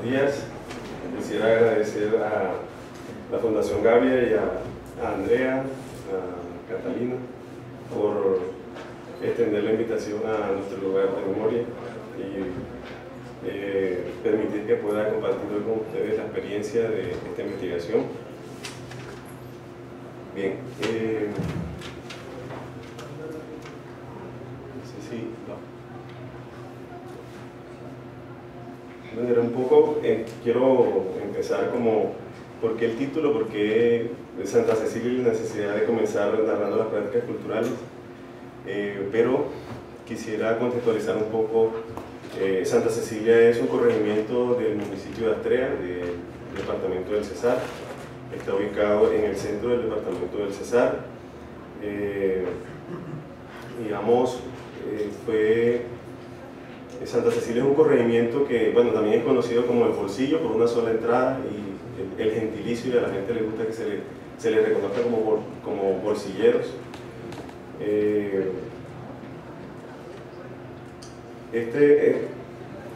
días. Quisiera agradecer a la Fundación Gavia y a Andrea, a Catalina, por extender la invitación a nuestro lugar de memoria y permitir que pueda compartir hoy con ustedes la experiencia de esta investigación. Bien, Bueno, era un poco, quiero empezar como, ¿por qué el título? ¿Por qué Santa Cecilia y la necesidad de comenzar narrando las prácticas culturales? Pero quisiera contextualizar un poco. Santa Cecilia es un corregimiento del municipio de Astrea, del departamento del Cesar. Está ubicado en el centro del departamento del Cesar. Santa Cecilia es un corregimiento que, bueno, también es conocido como el bolsillo por una sola entrada, y el gentilicio, y a la gente le gusta que se le reconozca como bolsilleros.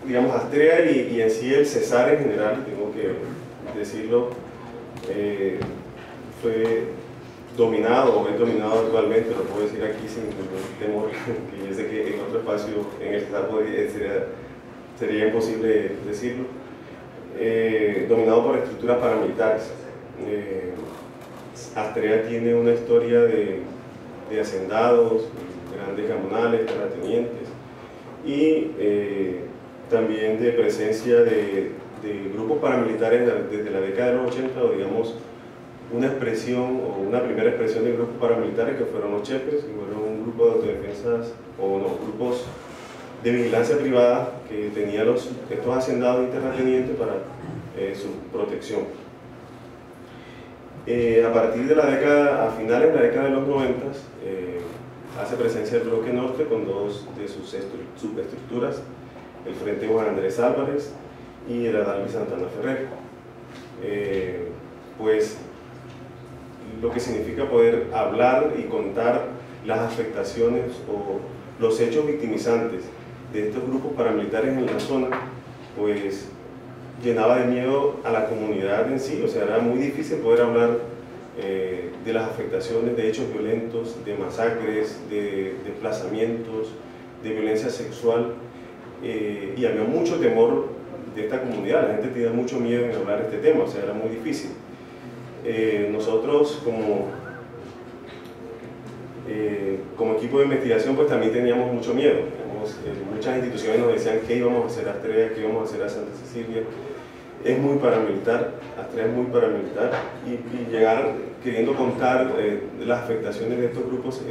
Digamos, Astrea y en sí el Cesar en general, tengo que decirlo, fue dominado, o es dominado actualmente, lo puedo decir aquí sin ningún temor, que yo sé que en otro espacio, en el Cesar, sería imposible decirlo, dominado por estructuras paramilitares. Astrea tiene una historia de hacendados, grandes gamonales, terratenientes, y también de presencia de grupos paramilitares desde la década de los 80, o digamos, una expresión o una primera expresión de grupos paramilitares que fueron los chepes, que fueron un grupo de autodefensas, o no, grupos de vigilancia privada que tenían estos hacendados y terratenientes para su protección. A partir de a finales de la década de los 90, hace presencia el bloque norte con dos de sus subestructuras, el Frente Juan Andrés Álvarez y el Adalvi Santana Ferrer. Pues lo que significa poder hablar y contar las afectaciones o los hechos victimizantes de estos grupos paramilitares en la zona, pues llenaba de miedo a la comunidad en sí. O sea, era muy difícil poder hablar de las afectaciones, de hechos violentos, de masacres, de desplazamientos, de violencia sexual, y había mucho temor de esta comunidad. La gente tenía mucho miedo en hablar de este tema, o sea, era muy difícil. Nosotros como equipo de investigación, pues también teníamos mucho miedo. Muchas instituciones nos decían qué íbamos a hacer a Astrea, qué íbamos a hacer a Santa Cecilia. Es muy paramilitar, Astrea es muy paramilitar, y llegar queriendo contar las afectaciones de estos grupos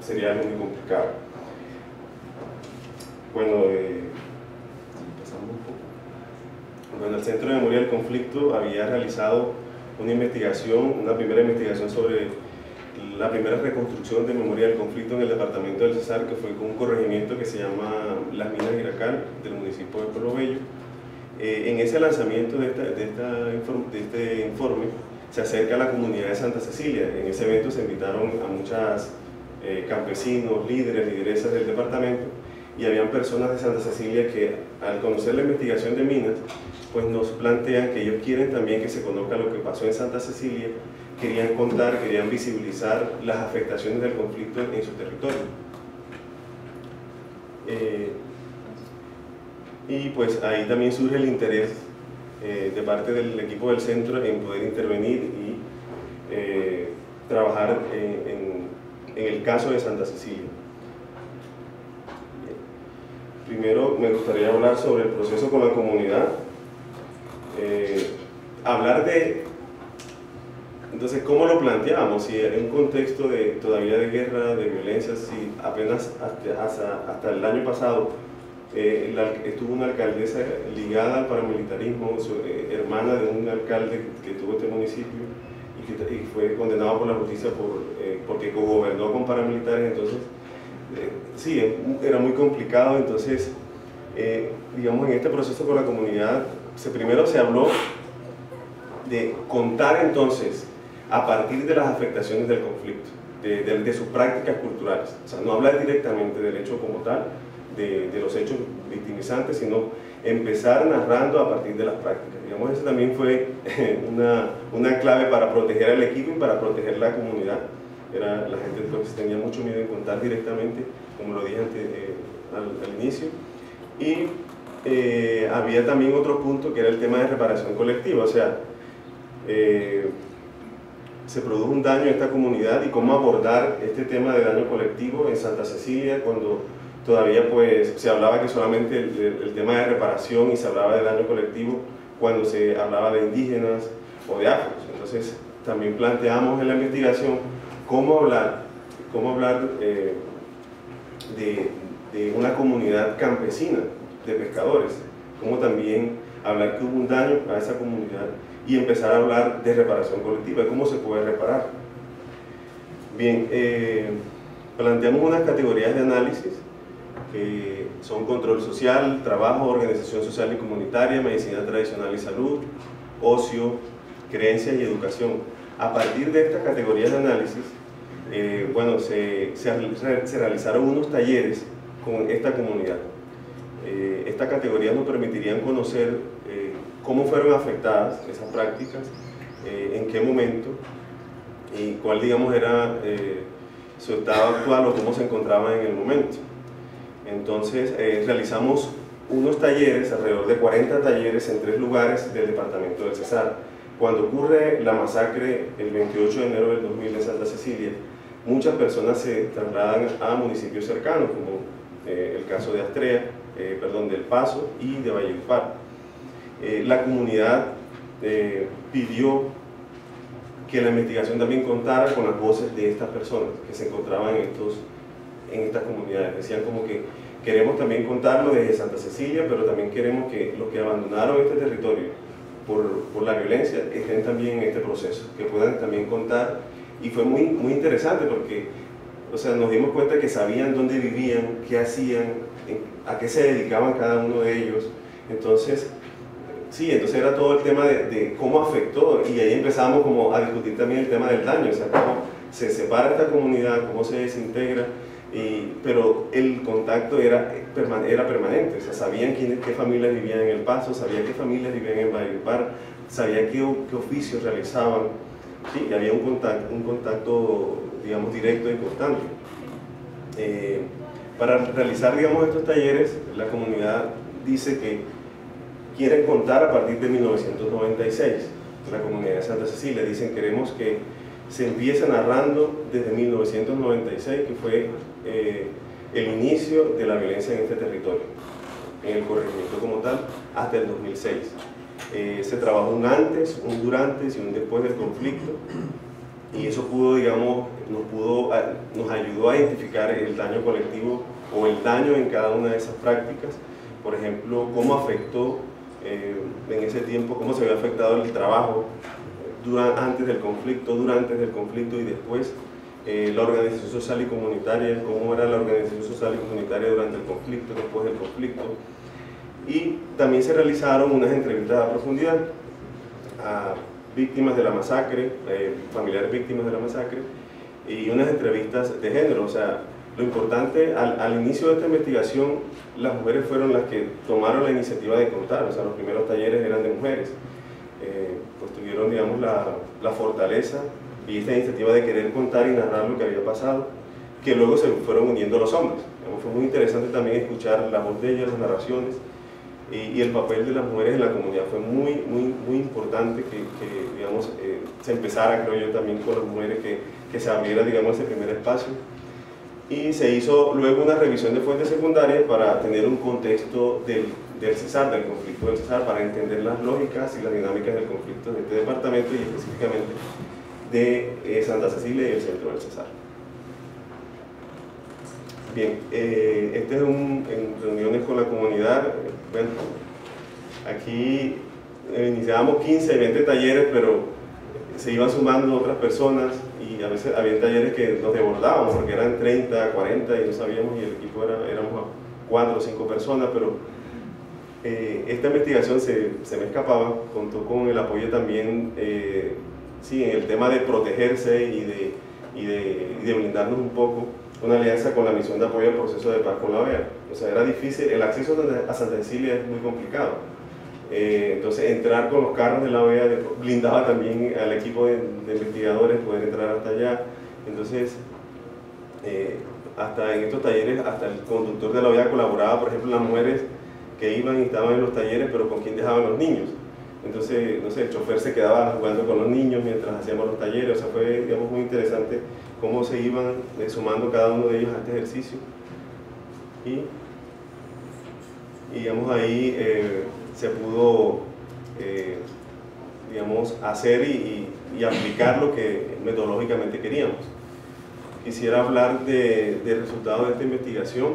sería algo muy complicado. Bueno, pasamos un poco. Bueno, el Centro de Memoria del Conflicto había realizado una primera investigación sobre la primera reconstrucción de memoria del conflicto en el departamento del Cesar, que fue con un corregimiento que se llama Las Minas Giracal, del municipio de Pueblo Bello. En ese lanzamiento de este informe se acerca a la comunidad de Santa Cecilia. En ese evento se invitaron a muchos campesinos, líderes, lideresas del departamento, y habían personas de Santa Cecilia que, al conocer la investigación de minas, pues nos plantean que ellos quieren también que se conozca lo que pasó en Santa Cecilia, querían contar, querían visibilizar las afectaciones del conflicto en su territorio. Y pues ahí también surge el interés de parte del equipo del centro en poder intervenir y trabajar en el caso de Santa Cecilia. Primero me gustaría hablar sobre el proceso con la comunidad, hablar de, entonces, cómo lo planteábamos, si en un contexto todavía de guerra, de violencia, si apenas hasta el año pasado estuvo una alcaldesa ligada al paramilitarismo, hermana de un alcalde que tuvo este municipio, y fue condenado por la justicia porque cogobernó con paramilitares. Entonces, sí, era muy complicado. Entonces, digamos, en este proceso con la comunidad, primero se habló de contar entonces a partir de las afectaciones del conflicto, de sus prácticas culturales. O sea, no hablar directamente del hecho como tal, de los hechos victimizantes, sino empezar narrando a partir de las prácticas. Digamos, eso también fue una clave para proteger al equipo y para proteger la comunidad. La gente pues, tenía mucho miedo en contar directamente, como lo dije al inicio. Y había también otro punto que era el tema de reparación colectiva, o sea, se produjo un daño a esta comunidad y cómo abordar este tema de daño colectivo en Santa Cecilia cuando todavía pues se hablaba que solamente el tema de reparación y se hablaba de daño colectivo cuando se hablaba de indígenas o de afros. Entonces también planteamos en la investigación cómo hablar de una comunidad campesina de pescadores, cómo también hablar que hubo un daño a esa comunidad y empezar a hablar de reparación colectiva, de cómo se puede reparar. Bien, planteamos unas categorías de análisis que son control social, trabajo, organización social y comunitaria, medicina tradicional y salud, ocio, creencias y educación. A partir de estas categorías de análisis, bueno, se realizaron unos talleres con esta comunidad. Estas categorías nos permitirían conocer cómo fueron afectadas esas prácticas, en qué momento y cuál, digamos, era su estado actual o cómo se encontraban en el momento. Entonces, realizamos unos talleres, alrededor de 40 talleres en 3 lugares del departamento del Cesar. Cuando ocurre la masacre el 28 de enero del 2000 en Santa Cecilia, muchas personas se trasladan a municipios cercanos, como el caso de Astrea, del Paso y de Valledupar. La comunidad pidió que la investigación también contara con las voces de estas personas que se encontraban en estas comunidades. Decían como que queremos también contarlo desde Santa Cecilia, pero también queremos que los que abandonaron este territorio por la violencia estén también en este proceso, que puedan también contar. Y fue muy interesante porque, o sea, nos dimos cuenta que sabían dónde vivían, qué hacían, a qué se dedicaban cada uno de ellos. Entonces, sí, entonces era todo el tema de cómo afectó, y ahí empezamos como a discutir también el tema del daño, o sea, cómo se separa esta comunidad, cómo se desintegra, pero el contacto era permanente, o sea, sabían qué familias vivían en El Paso, sabían qué familias vivían en Valledupar, sabían qué oficios realizaban, sí, y había un contacto, digamos, directo y constante. Para realizar, digamos, estos talleres, la comunidad dice que quieren contar a partir de 1996. La comunidad de Santa Cecilia dicen: queremos que se empiece narrando desde 1996, que fue el inicio de la violencia en este territorio, en el corregimiento como tal, hasta el 2006. Se trabajó un antes, un durante y un después del conflicto, y eso pudo, digamos, nos ayudó a identificar el daño colectivo o el daño en cada una de esas prácticas. Por ejemplo, cómo afectó en ese tiempo, cómo se había afectado el trabajo antes del conflicto, durante el conflicto y después, la organización social y comunitaria, cómo era la organización social y comunitaria durante el conflicto, después del conflicto. Y también se realizaron unas entrevistas a profundidad a víctimas de la masacre, familiares víctimas de la masacre, y unas entrevistas de género. O sea, lo importante, al inicio de esta investigación, las mujeres fueron las que tomaron la iniciativa de contar. O sea, los primeros talleres eran de mujeres, pues tuvieron, digamos, la fortaleza y esta iniciativa de querer contar y narrar lo que había pasado, que luego se fueron uniendo los hombres. Digamos, fue muy interesante también escuchar la voz de ellas, las narraciones, y el papel de las mujeres en la comunidad. Fue muy importante que digamos, se empezara, creo yo, también con las mujeres, que se abriera, digamos, ese primer espacio. Y se hizo luego una revisión de fuentes secundarias para tener un contexto del Cesar, del conflicto del Cesar, para entender las lógicas y las dinámicas del conflicto de este departamento y específicamente de Santa Cecilia y el centro del Cesar. Bien, este es en reuniones con la comunidad. Bueno, aquí iniciábamos 15, 20 talleres, pero se iban sumando otras personas y a veces había talleres que nos desbordábamos porque eran 30, 40 y no sabíamos, y el equipo éramos 4 o 5 personas, pero esta investigación se me escapaba, contó con el apoyo también, sí, en el tema de protegerse y de blindarnos un poco una alianza con la Misión de Apoyo al Proceso de Paz con la OEA. O sea, era difícil, el acceso a Santa Cecilia es muy complicado. Entonces, entrar con los carros de la OEA blindaba también al equipo de investigadores poder entrar hasta allá. Entonces, hasta en estos talleres, hasta el conductor de la OEA colaboraba, por ejemplo, las mujeres que iban y estaban en los talleres, pero con quién dejaban los niños. Entonces, no sé, el chofer se quedaba jugando con los niños mientras hacíamos los talleres. O sea, fue, digamos, muy interesante cómo se iban sumando cada uno de ellos a este ejercicio. Y digamos, ahí se pudo, digamos, hacer y aplicar lo que metodológicamente queríamos. Quisiera hablar de resultados de esta investigación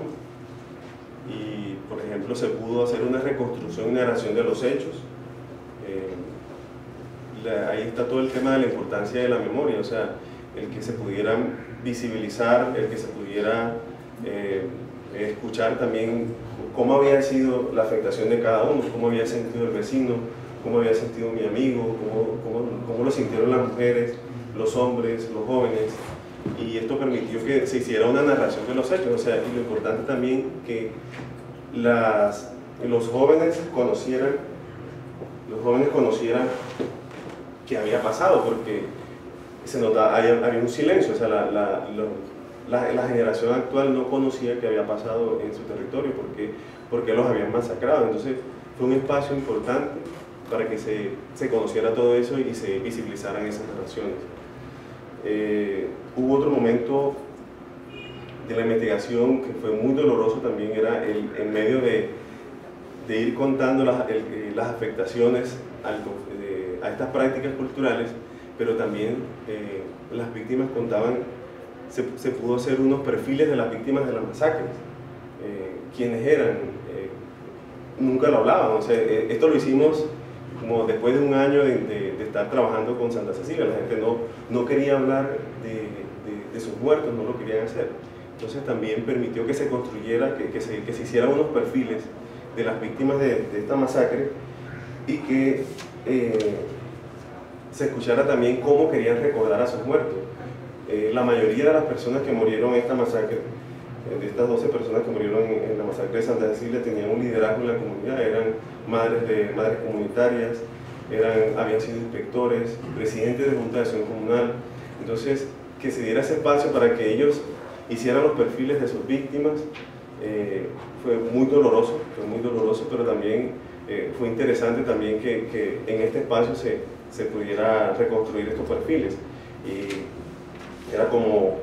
y, por ejemplo, se pudo hacer una reconstrucción y narración de los hechos. Ahí está todo el tema de la importancia de la memoria, o sea, el que se pudiera visibilizar, el que se pudiera escuchar también cómo había sido la afectación de cada uno, cómo había sentido el vecino, cómo había sentido mi amigo, cómo lo sintieron las mujeres, los hombres, los jóvenes, y esto permitió que se hiciera una narración de los hechos. O sea, y lo importante también que los jóvenes conocieran qué había pasado, porque se notaba, había un silencio. O sea, la generación actual no conocía qué había pasado en su territorio, porque los habían masacrado. Entonces fue un espacio importante para que se conociera todo eso y se visibilizaran esas narraciones. Hubo otro momento de la investigación que fue muy doloroso también, era en medio de ir contando las afectaciones a estas prácticas culturales, pero también las víctimas contaban, se pudo hacer unos perfiles de las víctimas de las masacres, quienes eran, nunca lo hablaban. O sea, esto lo hicimos como después de un año de estar trabajando con Santa Cecilia. La gente no quería hablar de sus muertos, no lo querían hacer. Entonces también permitió que se construyera, que se hicieran unos perfiles de las víctimas de esta masacre y que se escuchara también cómo querían recordar a sus muertos. La mayoría de las personas que murieron en esta masacre, de estas 12 personas que murieron en la masacre de Santa Cecilia, tenían un liderazgo en la comunidad, eran madres comunitarias, habían sido inspectores, presidentes de Junta de Acción Comunal. Entonces, que se diera ese espacio para que ellos hicieran los perfiles de sus víctimas, fue muy doloroso, pero también fue interesante también que en este espacio se pudiera reconstruir estos perfiles. Y era como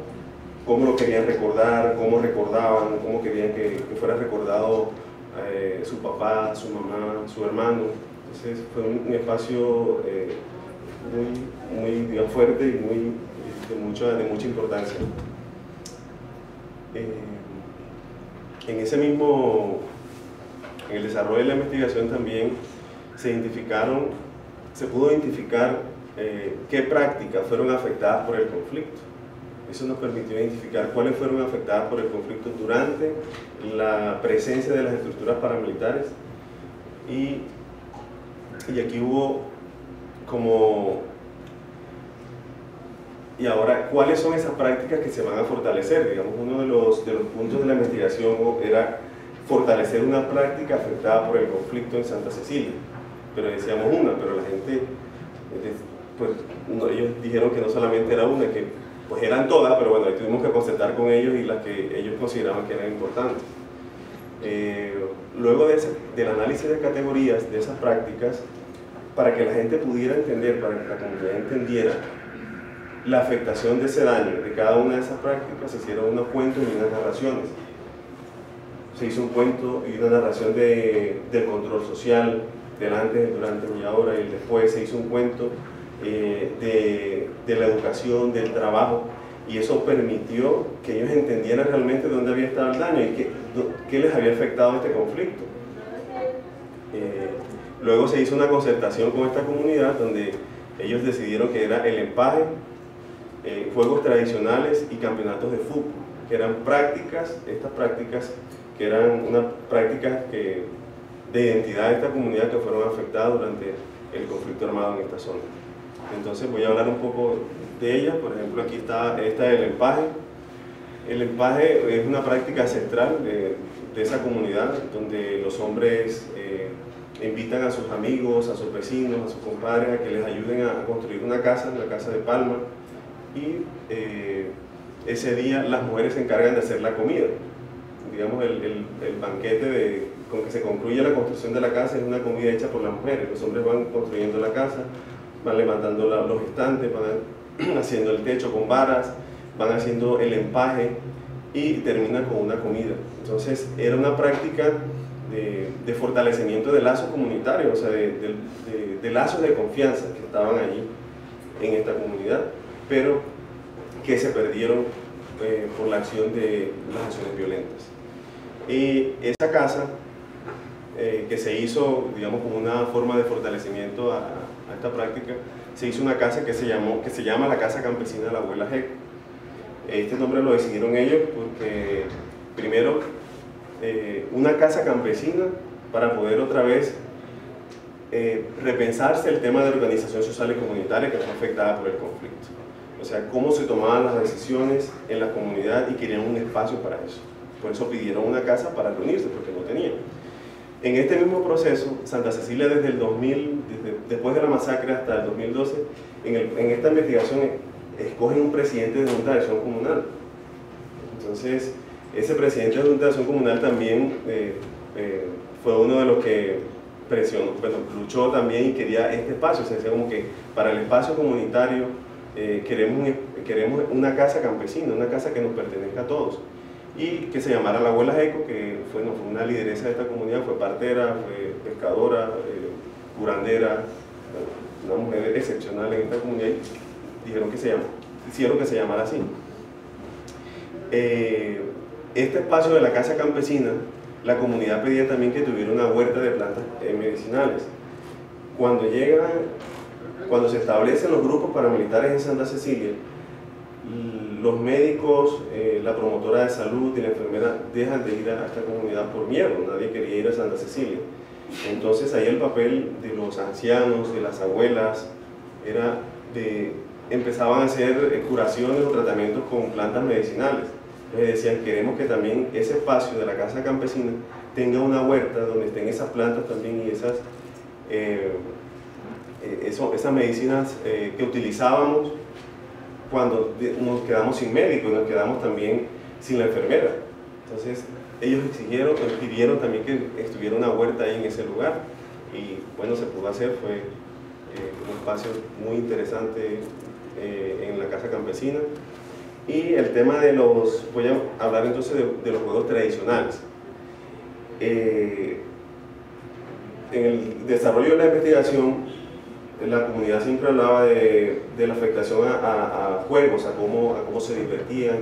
cómo lo querían recordar, cómo recordaban, cómo querían que fuera recordado su papá, su mamá, su hermano. Entonces fue un espacio muy digamos, fuerte y de mucha importancia. En el desarrollo de la investigación también se pudo identificar qué prácticas fueron afectadas por el conflicto. Eso nos permitió identificar cuáles fueron afectadas por el conflicto durante la presencia de las estructuras paramilitares, y aquí hubo y ahora, ¿cuáles son esas prácticas que se van a fortalecer? Digamos, uno de los puntos de la investigación era fortalecer una práctica afectada por el conflicto en Santa Cecilia, pero decíamos pero la gente, pues, ellos dijeron que no solamente era una, que pues eran todas, pero bueno, ahí tuvimos que concertar con ellos y las que ellos consideraban que eran importantes. Luego del análisis de categorías de esas prácticas, para que la gente pudiera entender, para que la comunidad entendiera la afectación de ese daño de cada una de esas prácticas, se hicieron unos cuentos y unas narraciones. Se hizo un cuento y una narración del control social, del antes, el durante y ahora, y el después. Se hizo un cuento de la educación, del trabajo, y eso permitió que ellos entendieran realmente dónde había estado el daño y qué les había afectado este conflicto. Luego se hizo una concertación con esta comunidad donde ellos decidieron que era el empaje, juegos tradicionales y campeonatos de fútbol, que eran estas prácticas que eran unas prácticas de identidad de esta comunidad que fueron afectadas durante el conflicto armado en esta zona. Entonces voy a hablar un poco de ellas. Por ejemplo, aquí está el empaje. El empaje es una práctica ancestral de esa comunidad, donde los hombres invitan a sus amigos, a sus vecinos, a sus compadres a que les ayuden a construir una casa de palma, y ese día las mujeres se encargan de hacer la comida. Digamos, el banquete con que se concluye la construcción de la casa es una comida hecha por las mujeres. Los hombres van construyendo la casa, van levantando los estantes, van haciendo el techo con varas, van haciendo el empaje y terminan con una comida. Entonces era una práctica de fortalecimiento de lazos comunitarios, o sea, de lazos de confianza que estaban allí en esta comunidad, pero que se perdieron por la acción de las acciones violentas. Y esa casa que se hizo, digamos, como una forma de fortalecimiento a esta práctica, se hizo una casa que se llama la Casa Campesina de la Abuela Jeco. Este nombre lo decidieron ellos porque, primero, una casa campesina para poder otra vez repensarse el tema de organización social y comunitaria que fue afectada por el conflicto. O sea, cómo se tomaban las decisiones en la comunidad, y querían un espacio para eso. Por eso pidieron una casa para reunirse, porque no tenían. En este mismo proceso, Santa Cecilia desde el 2000, después de la masacre hasta el 2012, en esta investigación escogen un presidente de Junta de Acción Comunal. Entonces, ese presidente de Junta de Acción Comunal también fue uno de los que presionó, bueno, luchó también y quería este espacio. Se decía como que para el espacio comunitario queremos una casa campesina, una casa que nos pertenezca a todos, y que se llamara la Abuela Jeco, que fue una lideresa de esta comunidad, fue partera, fue pescadora, curandera, una mujer excepcional en esta comunidad, y hicieron que se llamara así. Este espacio de la casa campesina, la comunidad pedía también que tuviera una huerta de plantas medicinales. Cuando se establecen los grupos paramilitares en Santa Cecilia, los médicos, la promotora de salud y la enfermera dejan de ir a esta comunidad por miedo. Nadie quería ir a Santa Cecilia. Entonces ahí el papel de los ancianos, de las abuelas, era empezaban a hacer curaciones o tratamientos con plantas medicinales. Entonces decían, queremos que también ese espacio de la casa campesina tenga una huerta donde estén esas plantas también, y esas medicinas que utilizábamos cuando nos quedamos sin médico y nos quedamos también sin la enfermera. Entonces ellos pidieron también que estuviera una huerta ahí en ese lugar, y bueno, se pudo hacer. Fue un espacio muy interesante en la casa campesina. Y el tema voy a hablar entonces de los juegos tradicionales. En el desarrollo de la investigación, la comunidad siempre hablaba de la afectación a juegos, a cómo se divertían,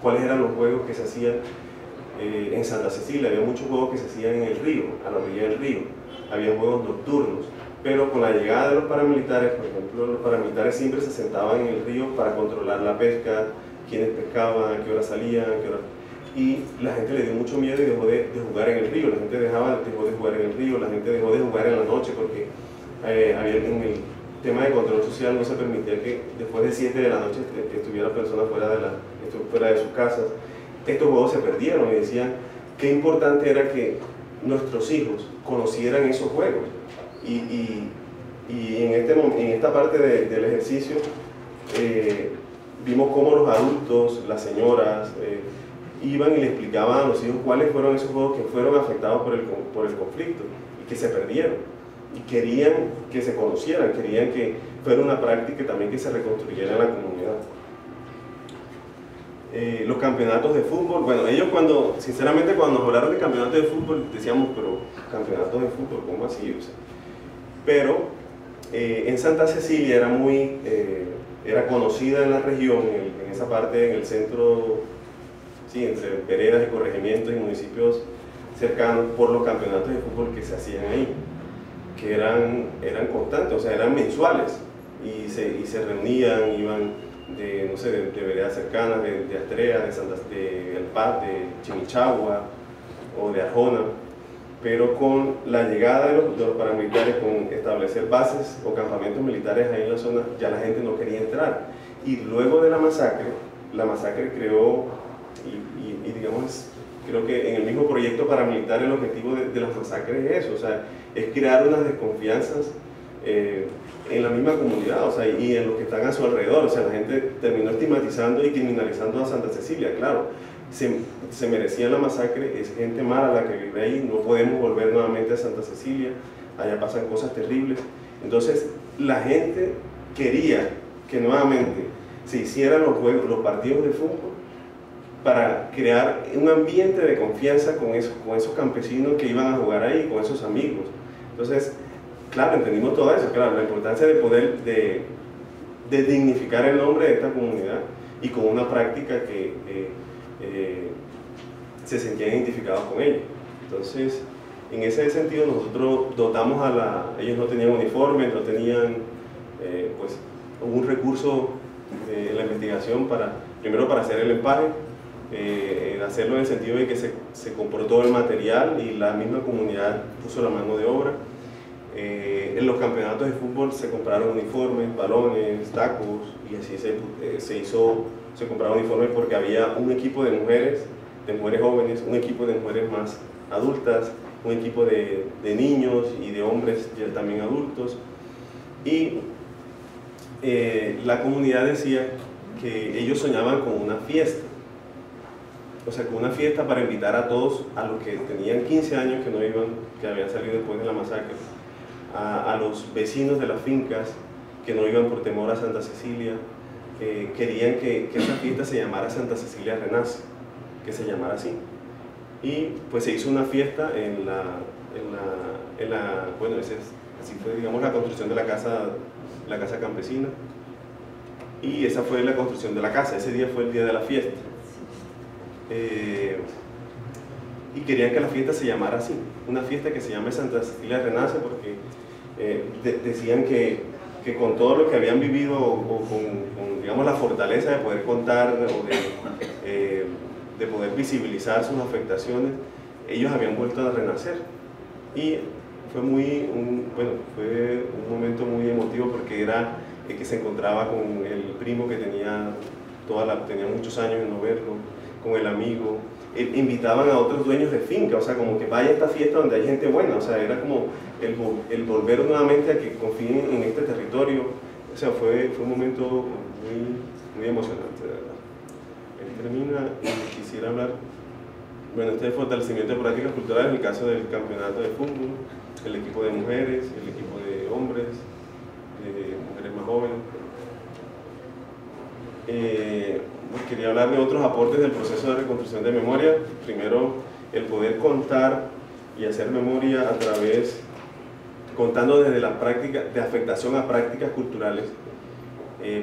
cuáles eran los juegos que se hacían en Santa Cecilia. Había muchos juegos que se hacían en el río, a la orilla del río. Había juegos nocturnos, pero con la llegada de los paramilitares, por ejemplo, los paramilitares siempre se sentaban en el río para controlar la pesca, quiénes pescaban, a qué hora salían, y la gente le dio mucho miedo y dejó de jugar en el río. La gente dejó de jugar en el río, la gente dejó de jugar en la noche, porque en el tema de control social no se permitía que después de 7 de la noche estuviera personas fuera de sus casas. Estos juegos se perdieron, y decían qué importante era que nuestros hijos conocieran esos juegos. Y en esta parte del ejercicio vimos cómo los adultos, las señoras, iban y le explicaban a los hijos cuáles fueron esos juegos que fueron afectados por el conflicto y que se perdieron. Y querían que se conocieran, querían que fuera una práctica también que se reconstruyera en la comunidad. Los campeonatos de fútbol, bueno, ellos sinceramente cuando nos hablaron de campeonatos de fútbol decíamos, pero campeonatos de fútbol, ¿cómo así? O sea, pero en Santa Cecilia era conocida en la región, en esa parte, en el centro, sí, entre veredas y corregimientos y municipios cercanos, por los campeonatos de fútbol que se hacían ahí, que eran constantes, o sea, eran mensuales, y se reunían, iban de veredas cercanas, de Astrea, de El Paz, de Chimichagua o de Arjona. Pero con la llegada de los paramilitares, con establecer bases o campamentos militares ahí en la zona, ya la gente no quería entrar. Y luego de la masacre creó digamos, creo que en el mismo proyecto paramilitar el objetivo de las masacres es eso, o sea, es crear unas desconfianzas en la misma comunidad, o sea, y en los que están a su alrededor. O sea, la gente terminó estigmatizando y criminalizando a Santa Cecilia, claro. Se merecía la masacre, es gente mala la que vive ahí, no podemos volver nuevamente a Santa Cecilia, allá pasan cosas terribles. Entonces, la gente quería que nuevamente se hicieran los partidos de fútbol para crear un ambiente de confianza con esos campesinos que iban a jugar ahí, con esos amigos. Entonces, claro, entendimos todo eso, claro, la importancia de poder de dignificar el nombre de esta comunidad y con una práctica que se sentían identificados con ella. Entonces, en ese sentido nosotros dotamos ellos no tenían uniforme, no tenían, pues, un recurso en la investigación primero para hacer el empaque, hacerlo en el sentido de que se compró todo el material y la misma comunidad puso la mano de obra. En los campeonatos de fútbol se compraron uniformes, balones, tacos, y así se compraron uniformes porque había un equipo de mujeres jóvenes, un equipo de mujeres más adultas, un equipo de niños y de hombres ya también adultos. Y la comunidad decía que ellos soñaban con una fiesta, o sea, con una fiesta para invitar a todos, a los que tenían 15 años que habían salido después de la masacre, a los vecinos de las fincas que no iban por temor a Santa Cecilia, querían que esa fiesta se llamara Santa Cecilia Renace, que se llamara así. Y pues se hizo una fiesta bueno, así fue, digamos, la construcción de la casa campesina, y esa fue la construcción de la casa. Ese día fue el día de la fiesta. Y querían que la fiesta se llamara así, una fiesta que se llame Santa Cecilia Renace, porque decían que con todo lo que habían vivido, o con, digamos, la fortaleza de poder contar o de poder visibilizar sus afectaciones, ellos habían vuelto a renacer. Y fue un momento muy emotivo, porque era que se encontraba con el primo que tenía muchos años de no verlo, con el amigo. Invitaban a otros dueños de finca, o sea, como que vaya a esta fiesta donde hay gente buena, o sea, era como el volver nuevamente a que confíen en este territorio. O sea, fue un momento muy emocionante, de verdad. Él termina y quisiera hablar, bueno, este fortalecimiento de prácticas culturales, en el caso del campeonato de fútbol, el equipo de mujeres, el equipo de hombres, mujeres más jóvenes. Quería hablar de otros aportes del proceso de reconstrucción de memoria. Primero, el poder contar y hacer memoria contando desde la práctica de afectación a prácticas culturales,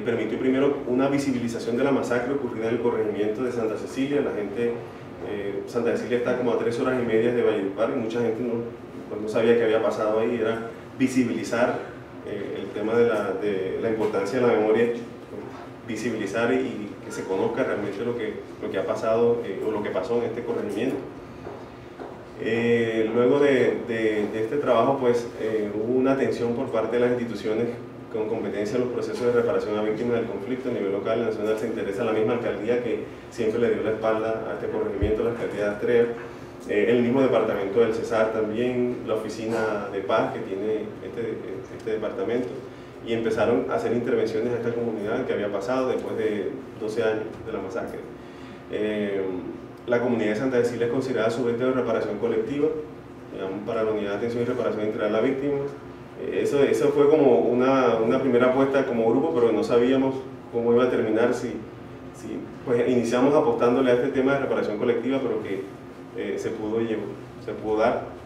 permitió primero una visibilización de la masacre ocurrida en el corregimiento de Santa Cecilia. Santa Cecilia está como a 3 horas y media de Valledupar, y mucha gente no sabía qué había pasado ahí. Era visibilizar el tema de la importancia de la memoria, visibilizar y que se conozca realmente lo que ha pasado o lo que pasó en este corregimiento. Luego de este trabajo, pues hubo una atención por parte de las instituciones con competencia en los procesos de reparación a víctimas del conflicto a nivel local, nacional. Se interesa la misma alcaldía que siempre le dio la espalda a este corregimiento, la alcaldía de Astrea, el mismo departamento del Cesar también, la oficina de paz que tiene este departamento, y empezaron a hacer intervenciones a esta comunidad que había pasado después de 12 años de la masacre. La comunidad de Santa Cecilia es considerada sujeto de reparación colectiva, digamos, para la unidad de atención y reparación integral a víctimas. Eso fue como una primera apuesta como grupo, pero no sabíamos cómo iba a terminar, pues iniciamos apostándole a este tema de reparación colectiva, pero que se pudo dar.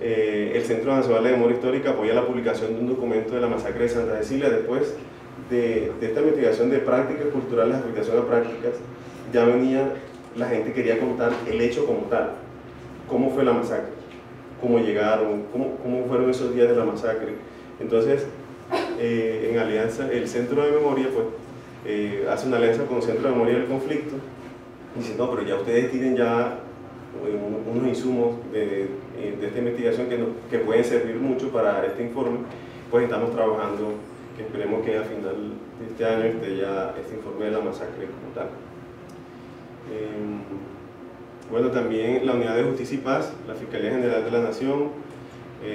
El Centro Nacional de Memoria Histórica apoya la publicación de un documento de la masacre de Santa Cecilia. Después de esta investigación de prácticas culturales, afectación a prácticas, ya venía, la gente quería contar el hecho como tal, cómo fue la masacre, cómo llegaron, cómo fueron esos días de la masacre. Entonces, en alianza, el Centro de Memoria pues, hace una alianza con el Centro de Memoria del Conflicto, y dice, no, pero ya ustedes tienen ya unos insumos de esta investigación que pueden servir mucho para este informe. Pues estamos trabajando, que esperemos que a final de este año esté ya este informe de la masacre como tal. Bueno, también la Unidad de Justicia y Paz, la Fiscalía General de la Nación,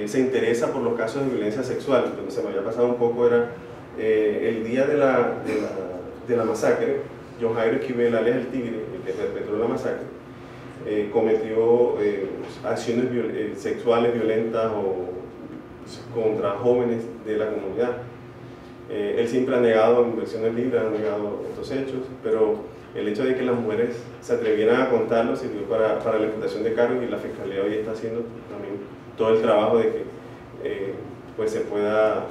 se interesa por los casos de violencia sexual. Lo que se me había pasado un poco era el día de la masacre, John Jairo Esquivel, alias El Tigre, el que perpetró la masacre, cometió acciones sexuales violentas contra jóvenes de la comunidad. Él siempre ha negado, en versiones libres, ha negado estos hechos, pero el hecho de que las mujeres se atrevieran a contarlo sirvió para la imputación de cargos, y la Fiscalía hoy está haciendo también todo el trabajo de que pues se pueda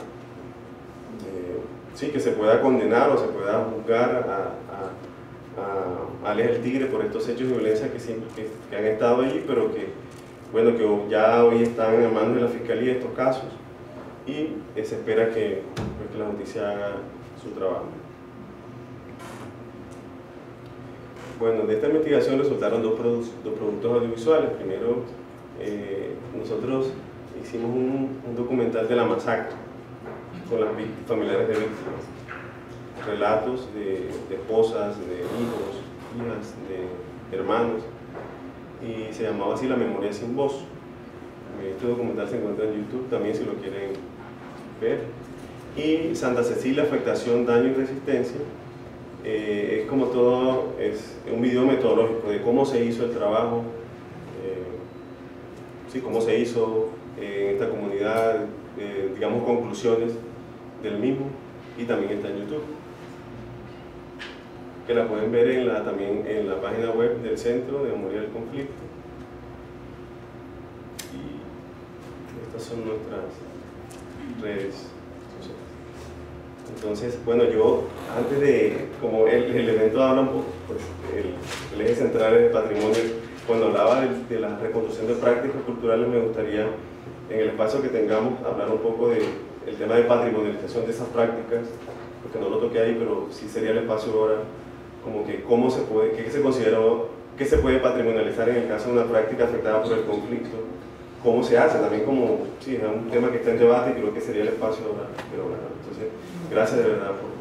que se pueda condenar o se pueda juzgar a alias El Tigre por estos hechos de violencia que han estado allí, pero que, bueno, que ya hoy están en manos de la Fiscalía estos casos, y se espera que la justicia haga su trabajo. Bueno, de esta investigación resultaron dos productos audiovisuales. Primero, nosotros hicimos un documental de la masacre con las familiares de víctimas, relatos de esposas, de hijos, hijas, de hermanos, y se llamaba así La Memoria Sin Voz. Este documental se encuentra en YouTube también si lo quieren ver. Y Santa Cecilia, Afectación, Daño y Resistencia, es como todo, es un video metodológico de cómo se hizo el trabajo, cómo se hizo en esta comunidad, digamos, conclusiones del mismo, y también está en YouTube, que la pueden ver también en la página web del Centro de Memoria del Conflicto. Y estas son nuestras redes sociales. Entonces, bueno, yo antes de, como el evento habla un poco, pues el eje central es el patrimonio. Cuando hablaba de la reconstrucción de prácticas culturales, me gustaría, en el espacio que tengamos, hablar un poco del tema de patrimonialización de esas prácticas, porque no lo toqué ahí, pero sí sería el espacio ahora, como que cómo se puede, qué se consideró, qué se puede patrimonializar en el caso de una práctica afectada por el conflicto, cómo se hace, también como, sí, es un tema que está en debate y creo que sería el espacio ahora. Pero bueno, entonces, gracias de verdad por